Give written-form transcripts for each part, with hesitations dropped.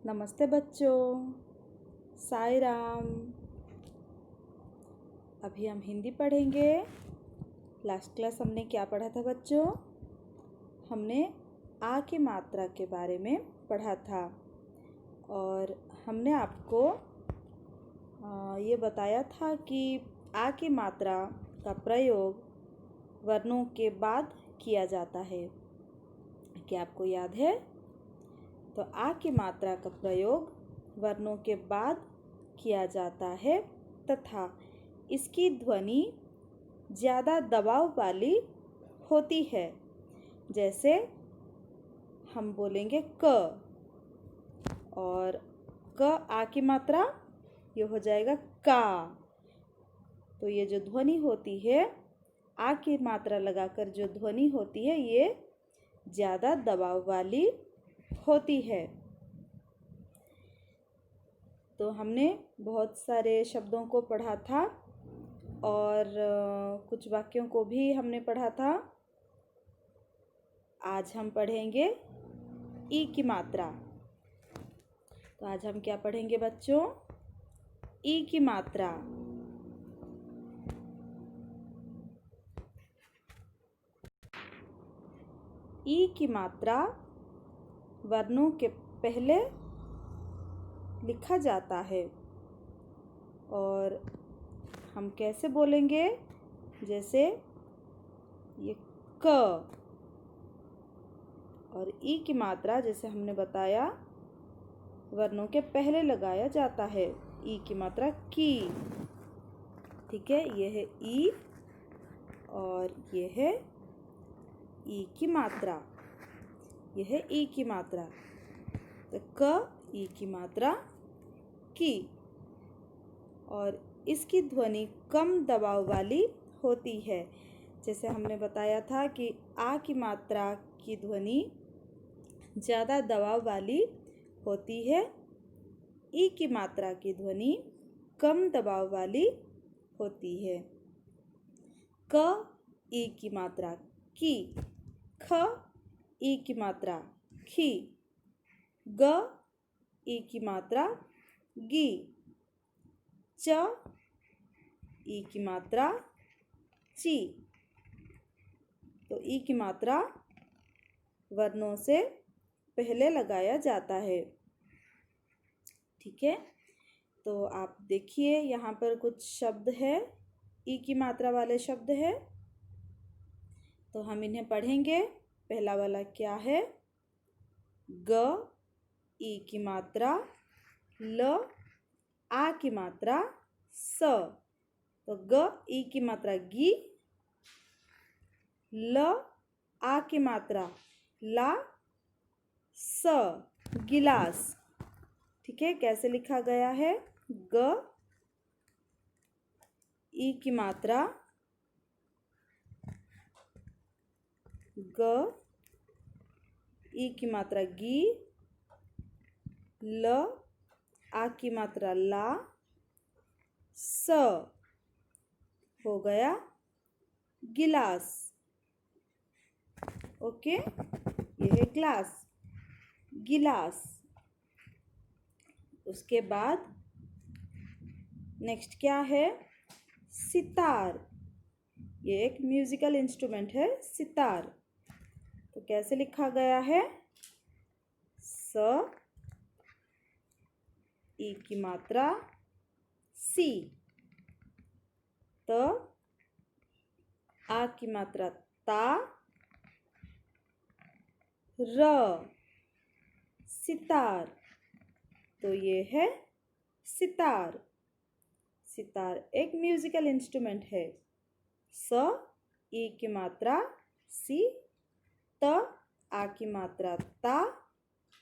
नमस्ते बच्चों, साई राम। अभी हम हिंदी पढ़ेंगे। लास्ट क्लास हमने क्या पढ़ा था बच्चों? हमने आ की मात्रा के बारे में पढ़ा था और हमने आपको ये बताया था कि आ की मात्रा का प्रयोग वर्णों के बाद किया जाता है। क्या आपको याद है? तो आ की मात्रा का प्रयोग वर्णों के बाद किया जाता है तथा इसकी ध्वनि ज़्यादा दबाव वाली होती है। जैसे हम बोलेंगे क और क आ की मात्रा ये हो जाएगा का। तो ये जो ध्वनि होती है, आ की मात्रा लगाकर जो ध्वनि होती है ये ज़्यादा दबाव वाली होती है। तो हमने बहुत सारे शब्दों को पढ़ा था और कुछ वाक्यों को भी हमने पढ़ा था। आज हम पढ़ेंगे ई की मात्रा। तो आज हम क्या पढ़ेंगे बच्चों? ई की मात्रा। ई की मात्रा वर्णों के पहले लिखा जाता है और हम कैसे बोलेंगे? जैसे ये क और ई की मात्रा जैसे हमने बताया वर्णों के पहले लगाया जाता है। ई की मात्रा की। ठीक है, ये है ई और ये है ई की मात्रा। यह है ई की मात्रा। तो क ई की मात्रा की और इसकी ध्वनि कम दबाव वाली होती है। जैसे हमने बताया था कि आ की मात्रा की ध्वनि ज़्यादा दबाव वाली होती है, ई की मात्रा की ध्वनि कम दबाव वाली होती है। क ई की मात्रा की, ख ई की मात्रा खी, ग ई की मात्रा गी, च ई की मात्रा ची। तो ई की मात्रा वर्णों से पहले लगाया जाता है। ठीक है, तो आप देखिए यहाँ पर कुछ शब्द है, ई की मात्रा वाले शब्द है। तो हम इन्हें पढ़ेंगे। पहला वाला क्या है? ग ई की मात्रा, ल आ की मात्रा स। तो ग ई की मात्रा गी, ल आ की मात्रा ला, स गिलास। ठीक है, कैसे लिखा गया है? ग ई की मात्रा, ग ई की मात्रा गी, ल आ की मात्रा ला, स हो गया गिलास। ओके, ये है ग्लास, गिलास। उसके बाद नेक्स्ट क्या है? सितार। ये एक म्यूजिकल इंस्ट्रूमेंट है, सितार। तो कैसे लिखा गया है? स ई की मात्रा सी, त आ की मात्रा ता, र सितार। तो ये है सितार। सितार एक म्यूजिकल इंस्ट्रूमेंट है। स ई की मात्रा सी, त आ की मात्रा ता,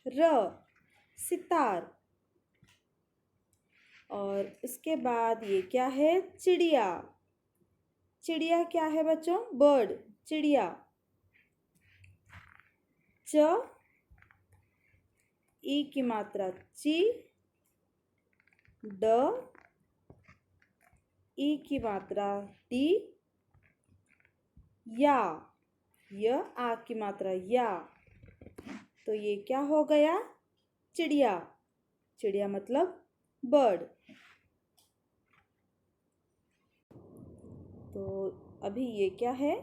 र सितार। और उसके बाद ये क्या है? चिड़िया। चिड़िया क्या है बच्चों? बर्ड, चिड़िया। च ई की मात्रा ची, ड ई की मात्रा टी, या, य आ की मात्रा या। तो ये क्या हो गया? चिड़िया। चिड़िया मतलब बर्ड। तो अभी ये क्या है?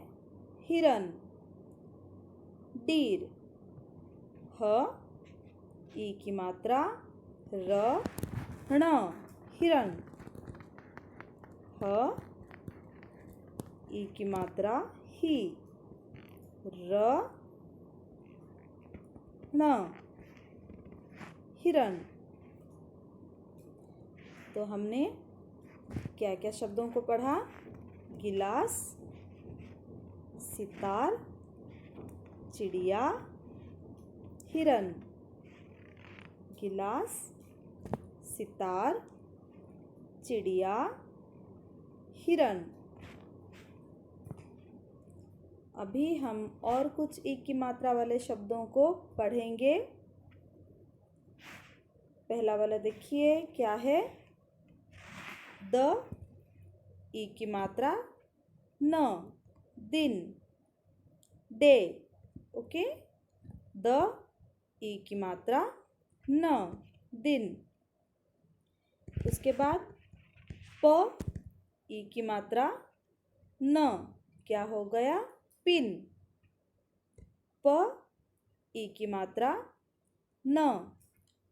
हिरन। डीर। ह ई की मात्रा र ण हिरण। ह ई की मात्रा ही र ण हिरण। तो हमने क्या क्या शब्दों को पढ़ा? गिलास, सितार, चिड़िया, हिरन। गिलास, सितार, चिड़िया, हिरन। अभी हम और कुछ ई की मात्रा वाले शब्दों को पढ़ेंगे। पहला वाला देखिए क्या है? द ई की मात्रा न, दिन, डे। ओके, द ई की मात्रा न, दिन। उसके बाद प ई की मात्रा न, क्या हो गया? पिन। प ई की मात्रा न,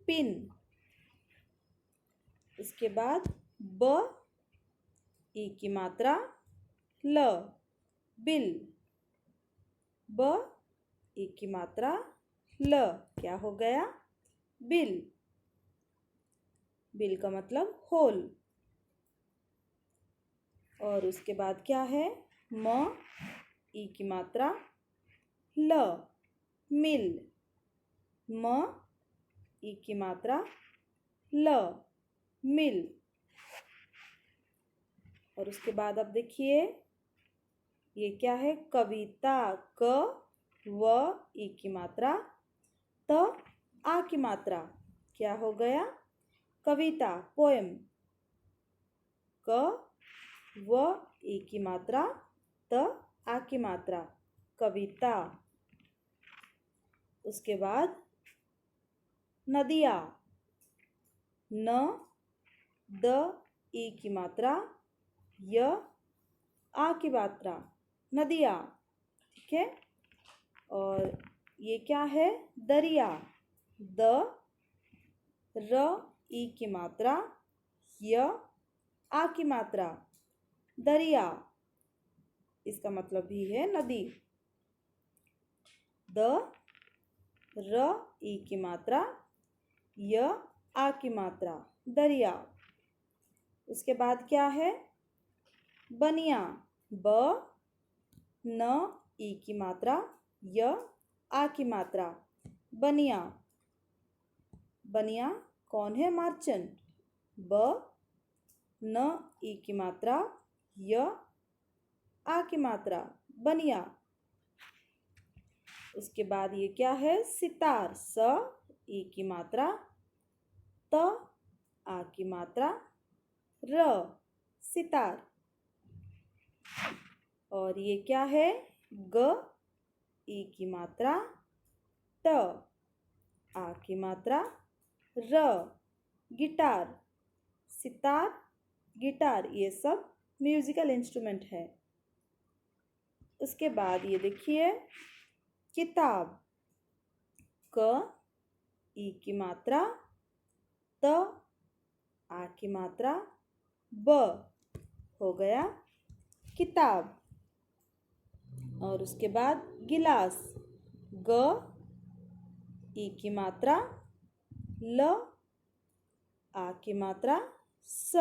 पिन। उसके बाद ब ई की मात्रा ल, बिल। ब ई की मात्रा ल, क्या हो गया? बिल। बिल का मतलब होल। और उसके बाद क्या है? म ई की मात्रा ल, मिल। म ई की मात्रा ल, मिल। और उसके बाद अब देखिए ये क्या है? कविता। क व ई की मात्रा त आ की मात्रा, क्या हो गया? कविता, पोएम। क व ई की मात्रा त आ की मात्रा, कविता। उसके बाद नदिया। न द ई की मात्रा य आ की मात्रा, नदिया। ठीक है। और ये क्या है? दरिया। द र ई की मात्रा य आ की मात्रा, दरिया। इसका मतलब भी है नदी। द र ई की मात्रा य आ की मात्रा, दरिया। उसके बाद क्या है? बनिया। ब न ई की मात्रा य आ की मात्रा, बनिया। बनिया कौन है? मार्चेंट। ब न ई की मात्रा य आ की मात्रा, बनिया। उसके बाद ये क्या है? सितार। स ई की मात्रा त आ की मात्रा र, सितार। और ये क्या है? ग ई की मात्रा ट, आ की मात्रा र, गिटार। सितार, गिटार, ये सब म्यूजिकल इंस्ट्रूमेंट है। उसके बाद ये देखिए किताब। क ई की मात्रा त आ की मात्रा ब, हो गया किताब। और उसके बाद गिलास। ग ई की मात्रा ल, आ की मात्रा स,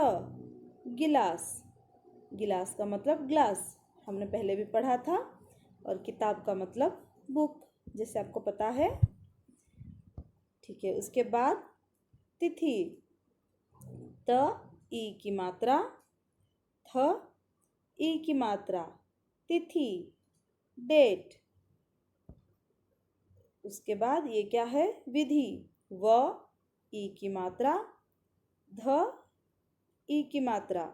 गिलास। गिलास का मतलब ग्लास, हमने पहले भी पढ़ा था। और किताब का मतलब बुक, जैसे आपको पता है। ठीक है। उसके बाद तिथि। त ई की मात्रा थ ई की मात्रा, तिथि, डेट। उसके बाद ये क्या है? विधि। व ई की मात्रा ध ई की मात्रा,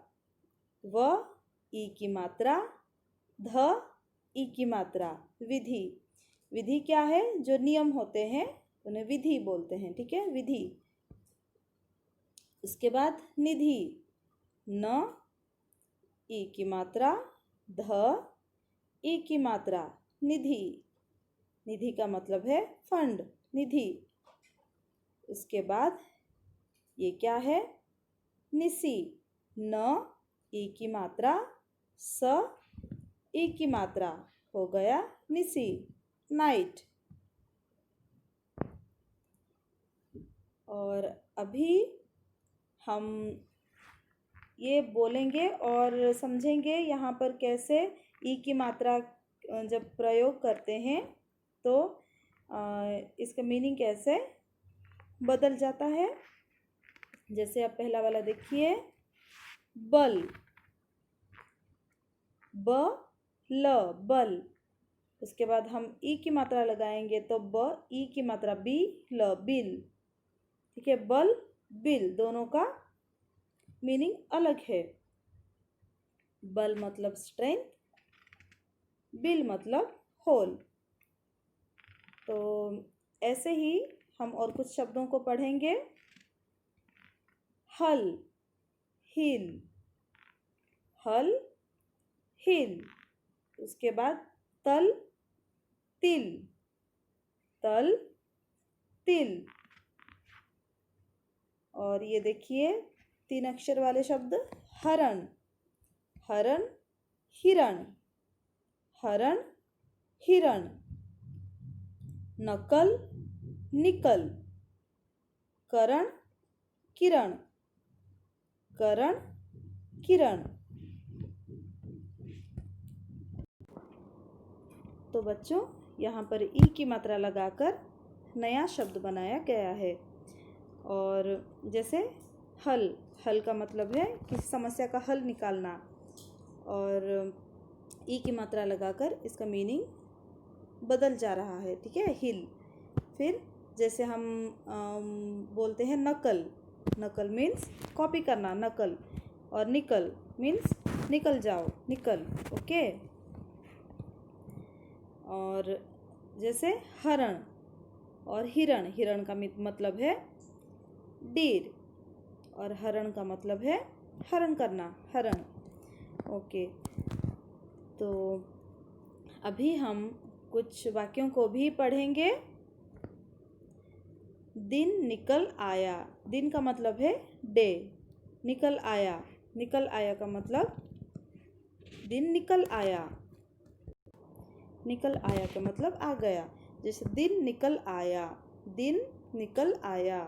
व ई की मात्रा ध ई की मात्रा, विधि। विधि क्या है? जो नियम होते हैं उन्हें विधि बोलते हैं। ठीक है, विधि। उसके बाद निधि, न ई की मात्रा, ध ई की मात्रा, निधि। निधि का मतलब है फंड, निधि। उसके बाद ये क्या है, निसी, न ई की मात्रा, स ई की मात्रा, हो गया निसी, नाइट। और अभी हम ये बोलेंगे और समझेंगे यहाँ पर कैसे ई की मात्रा जब प्रयोग करते हैं तो इसका मीनिंग कैसे बदल जाता है। जैसे अब पहला वाला देखिए, बल, ब ल, बल। उसके बाद हम ई की मात्रा लगाएंगे तो ब ई की मात्रा, बी ल, बिल। ठीक है, बल बिल दोनों का मीनिंग अलग है। बल मतलब स्ट्रेंथ, बिल मतलब होल। तो ऐसे ही हम और कुछ शब्दों को पढ़ेंगे। हल, हिल, हल हिल। उसके बाद तल, तिल, तल तिल। और ये देखिए 3 अक्षर वाले शब्द, हरण, हरण हिरण, हरण हिरण। नकल, निकल, करण किरण, करण किरण। तो बच्चों यहाँ पर ई की मात्रा लगाकर नया शब्द बनाया गया है। और जैसे हल, हल का मतलब है किसी समस्या का हल निकालना, और ई की मात्रा लगाकर इसका मीनिंग बदल जा रहा है। ठीक है, हिल। फिर जैसे हम बोलते हैं नकल, नकल मीन्स कॉपी करना, नकल। और निकल मीन्स निकल जाओ, निकल। ओके। और जैसे हरण और हिरण, हिरण का मतलब है डीर, और हरण का मतलब है हरण करना, हरण। ओके। तो अभी हम कुछ वाक्यों को भी पढ़ेंगे। दिन निकल आया, दिन का मतलब है डे, निकल आया, निकल आया का मतलब दिन निकल आया, निकल आया का मतलब आ गया। जैसे दिन निकल आया, दिन निकल आया।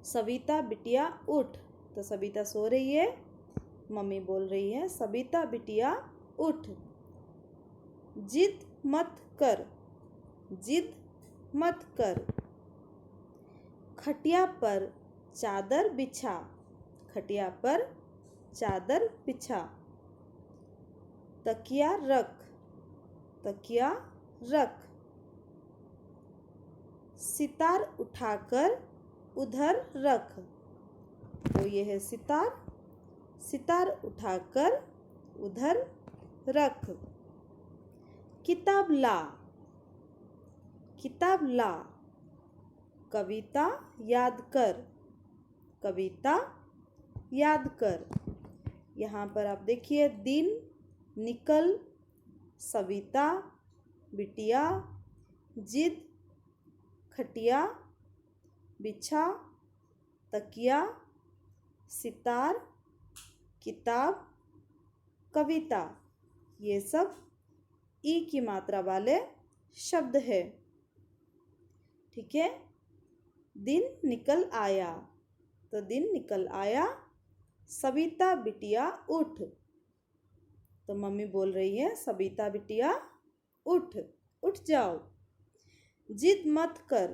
सविता बिटिया उठ, तो सविता सो रही है, मम्मी बोल रही है सविता बिटिया उठ। जिद मत कर, जिद मत कर। खटिया पर चादर बिछा, खटिया पर चादर बिछा। तकिया रख, तकिया रख। सितार उठाकर उधर रख, तो ये है सितार, सितार उठाकर उधर रख। किताब ला, किताब ला। कविता याद कर, कविता याद कर। यहाँ पर आप देखिए दिन, निकल, सविता, बिटिया, जिद, खटिया, बिछा, तकिया, सितार, किताब, कविता, ये सब ई की मात्रा वाले शब्द है। ठीक है, दिन निकल आया, तो दिन निकल आया। सविता बिटिया उठ, तो मम्मी बोल रही है सविता बिटिया उठ, उठ जाओ। जिद मत कर,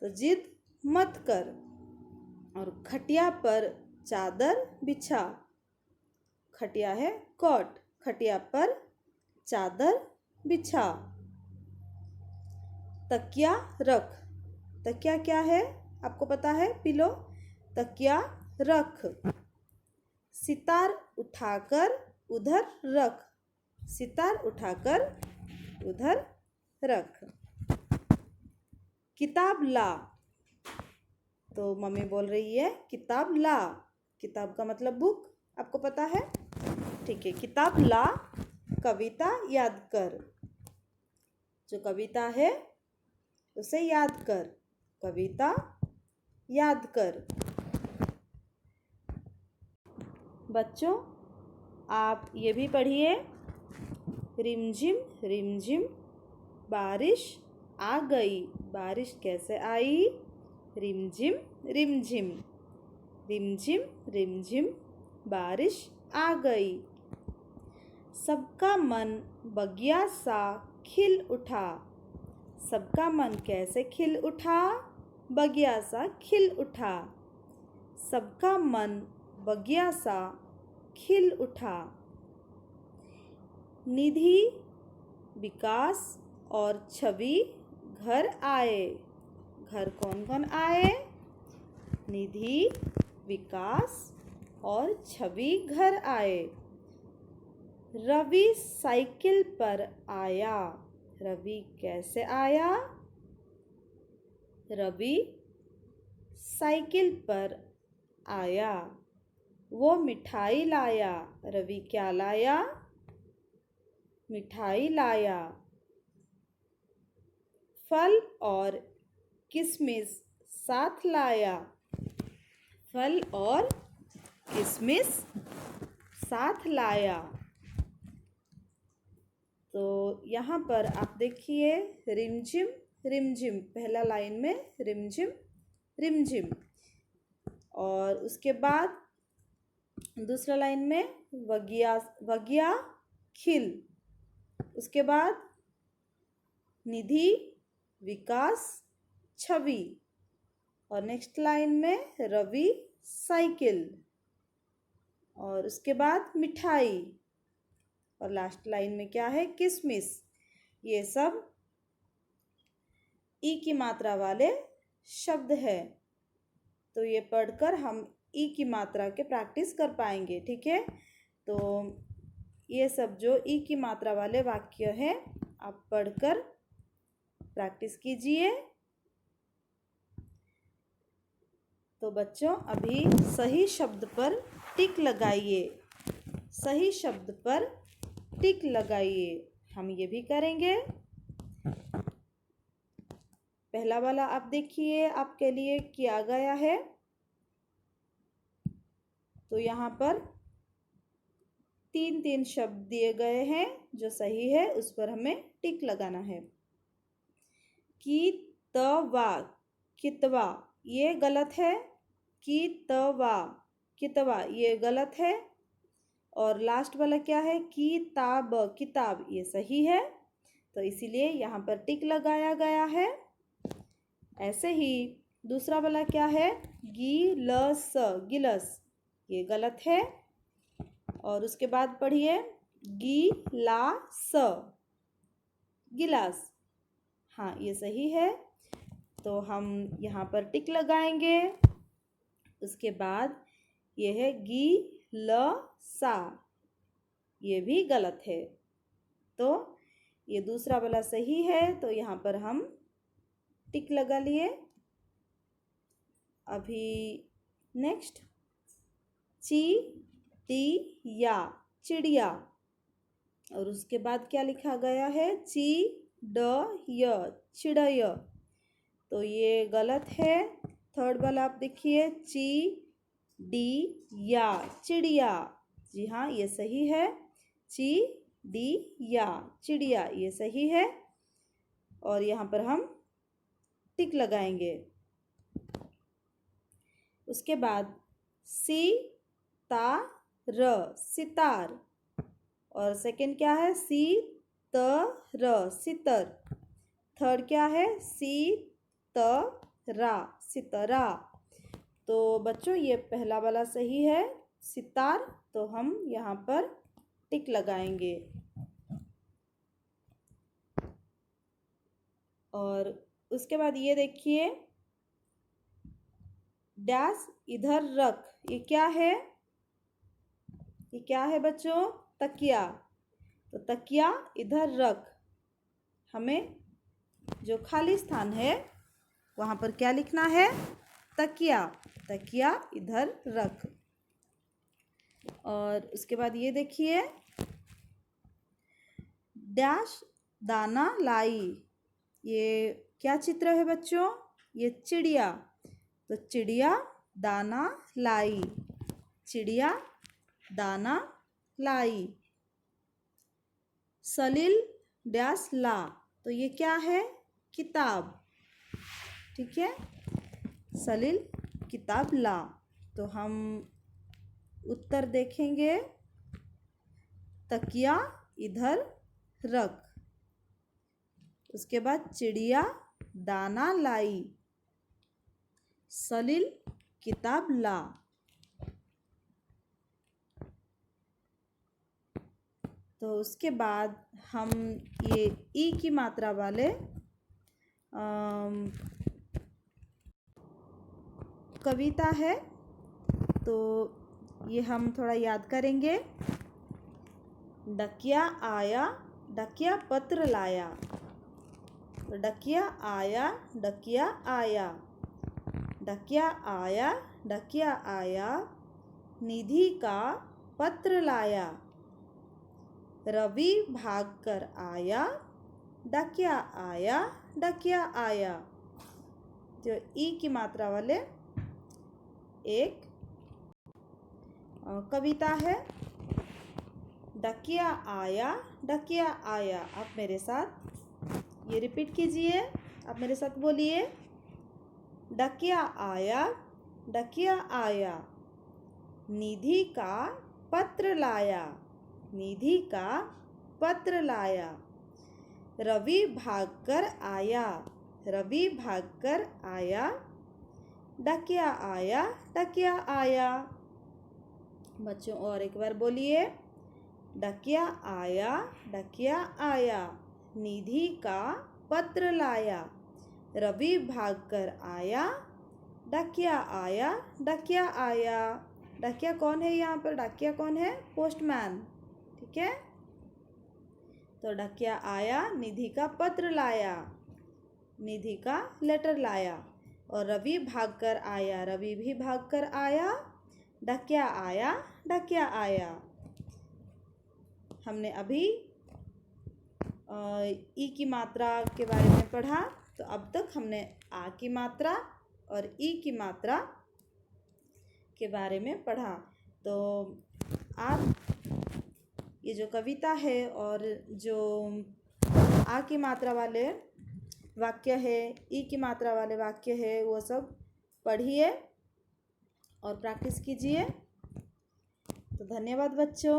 तो जिद मत कर। और खटिया पर चादर बिछा, खटिया है कॉट, खटिया पर चादर बिछा। तकिया रख, तकिया क्या है आपको पता है, पिलो, तकिया रख। सितार उठाकर उधर रख, सितार उठाकर उधर रख। किताब ला, तो मम्मी बोल रही है किताब ला। किताब का मतलब बुक, आपको पता है? ठीक है, किताब ला, कविता याद कर। जो कविता है उसे याद कर, कविता याद कर। बच्चों, आप ये भी पढ़िए, रिमझिम रिमझिम बारिश आ गई। बारिश कैसे आई? रिमझिम रिमझिम, रिमझिम रिमझिम बारिश आ गई। सबका मन बगिया सा खिल उठा। सबका मन कैसे खिल उठा? बगिया सा खिल उठा। सबका मन बगिया सा खिल उठा। निधि, विकास और छवि घर आए। घर कौन कौन आए? निधि, विकास और छवि घर आए। रवि साइकिल पर आया। रवि कैसे आया? रवि साइकिल पर आया। वो मिठाई लाया। रवि क्या लाया? मिठाई लाया। फल और किशमिश साथ लाया। फल और किशमिश साथ लाया। तो यहाँ पर आप देखिए, रिमझिम रिमझिम, पहला लाइन में रिमझिम रिमझिम, और उसके बाद दूसरा लाइन में वगिया वगिया खिल, उसके बाद निधि, विकास, छवि, और नेक्स्ट लाइन में रवि साइकिल, और उसके बाद मिठाई, और लास्ट लाइन में क्या है? किशमिश। ये सब ई की मात्रा वाले शब्द है। तो ये पढ़कर हम ई की मात्रा के प्रैक्टिस कर पाएंगे। ठीक है, तो ये सब जो ई की मात्रा वाले वाक्य हैं आप पढ़कर प्रैक्टिस कीजिए। तो बच्चों, अभी सही शब्द पर टिक लगाइए। सही शब्द पर टिक लगाइए। हम ये भी करेंगे। पहला वाला आप देखिए, आपके लिए किया गया है। तो यहाँ पर 3-3 शब्द दिए गए हैं। जो सही है उस पर हमें टिक लगाना है। कितवा, कितवा, ये गलत है। कितवा, कितवा, ये गलत है। और लास्ट वाला क्या है? किताब, किताब, ये सही है। तो इसीलिए यहाँ पर टिक लगाया गया है। ऐसे ही दूसरा वाला क्या है? गिलस, गिलस, ये गलत है। और उसके बाद पढ़िए गिलास, गिलास, हाँ ये सही है। तो हम यहाँ पर टिक लगाएंगे। उसके बाद ये है गिलसा, ये भी गलत है। तो ये दूसरा वाला सही है, तो यहाँ पर हम टिक लगा लिए। अभी नेक्स्ट, चिड़िया, चिड़िया, और उसके बाद क्या लिखा गया है? चिड़य, चिड़य, तो ये गलत है। थर्ड वाला आप देखिए, चिड़िया, चिड़िया, जी हाँ ये सही है। चिड़िया, चिड़िया, ये सही है। और यहाँ पर हम टिक लगाएंगे। उसके बाद सितार, सितार, और सेकंड क्या है? सितर, सितर। थर्ड क्या है? सितरा, सितरा। तो बच्चों ये पहला वाला सही है, सितार, तो हम यहाँ पर टिक लगाएंगे। और उसके बाद ये देखिए, डैश इधर रख, ये क्या है? ये क्या है बच्चों? तकिया। तो तकिया इधर रख, हमें जो खाली स्थान है वहाँ पर क्या लिखना है? तकिया, तकिया इधर रख। और उसके बाद ये देखिए, डैश दाना लाई, ये क्या चित्र है बच्चों? ये चिड़िया। तो चिड़िया दाना लाई, चिड़िया दाना लाई। सलील डैश ला, तो ये क्या है? किताब। ठीक है, सलील किताब ला। तो हम उत्तर देखेंगे, तकिया इधर रख। उसके बाद चिड़िया दाना लाई, सलील किताब ला। तो उसके बाद हम ये ई की मात्रा वाले कविता है, तो ये हम थोड़ा याद करेंगे। डकिया आया, डकिया पत्र लाया। तो डकिया आया, डकिया आया, डकिया आया, डकिया आया, निधि का पत्र लाया। रवि भागकर आया, डकिया आया, डकिया आया। जो ई की मात्रा वाले एक कविता है। डकिया आया, डकिया आया। आप मेरे साथ ये रिपीट कीजिए, आप मेरे साथ बोलिए, डकिया आया, डकिया आया, निधि का पत्र लाया, निधि का पत्र लाया। रवि भागकर आया, रवि भागकर आया, डकिया आया, डकिया आया। बच्चों और एक बार बोलिए, डकिया आया, डकिया आया, निधि का पत्र लाया। रवि भागकर आया, डकिया आया, डकिया आया। डकिया कौन है यहाँ पर? डकिया कौन है? पोस्टमैन। ठीक है, तो डकिया आया, निधि का पत्र लाया, निधि का लेटर लाया। और रवि भागकर आया, रवि भी भागकर आया, डकिया आया, डकिया आया। हमने अभी ई की मात्रा के बारे में पढ़ा। तो अब तक हमने आ की मात्रा और ई की मात्रा के बारे में पढ़ा। तो आप ये जो कविता है और जो आ की मात्रा वाले वाक्य है, ई की मात्रा वाले वाक्य है, वो सब पढ़िए और प्रैक्टिस कीजिए। तो धन्यवाद बच्चों।